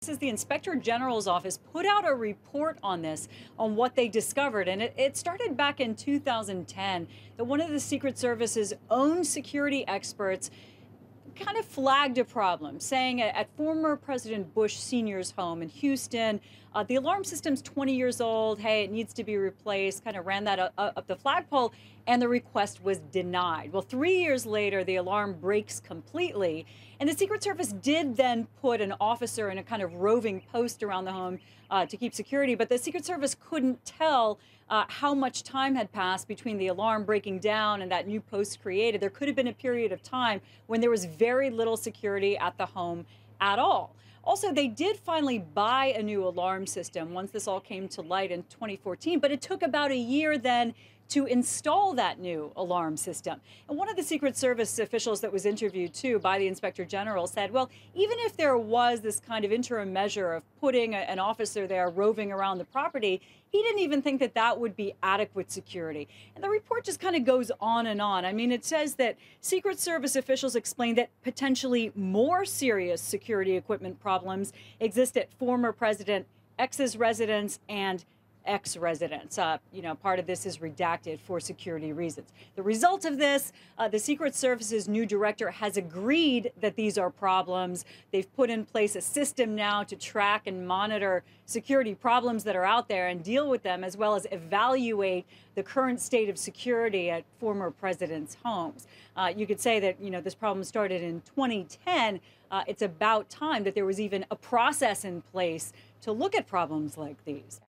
Says the Inspector General's office put out a report on this, on what they discovered. And it started back in 2010 that one of the Secret Service's own security experts kind of flagged a problem, saying at former President Bush Sr.'s home in Houston, the alarm system's 20 years old. Hey, it needs to be replaced. Kind of ran that up the flagpole, and the request was denied. Well, 3 years later, the alarm breaks completely. And the Secret Service did then put an officer in a kind of roving post around the home to keep security. But the Secret Service couldn't tell how much time had passed between the alarm breaking down and that new post created. There could have been a period of time when there was very little security at the home at all. Also, they did finally buy a new alarm system once this all came to light in 2014, but it took about a year then to install that new alarm system. And one of the Secret Service officials that was interviewed too by the Inspector General said, well, even if there was this kind of interim measure of putting an officer there roving around the property, he didn't even think that that would be adequate security. And the report just kind of goes on and on. I mean, it says that Secret Service officials explained that potentially more serious security equipment problems exist at former President X's residence and ex-residents. Part of this is redacted for security reasons. The result of this, the Secret Service's new director has agreed that these are problems. They've put in place a system now to track and monitor security problems that are out there and deal with them, as well as evaluate the current state of security at former presidents' homes. You could say that, this problem started in 2010. It's about time that there was even a process in place to look at problems like these.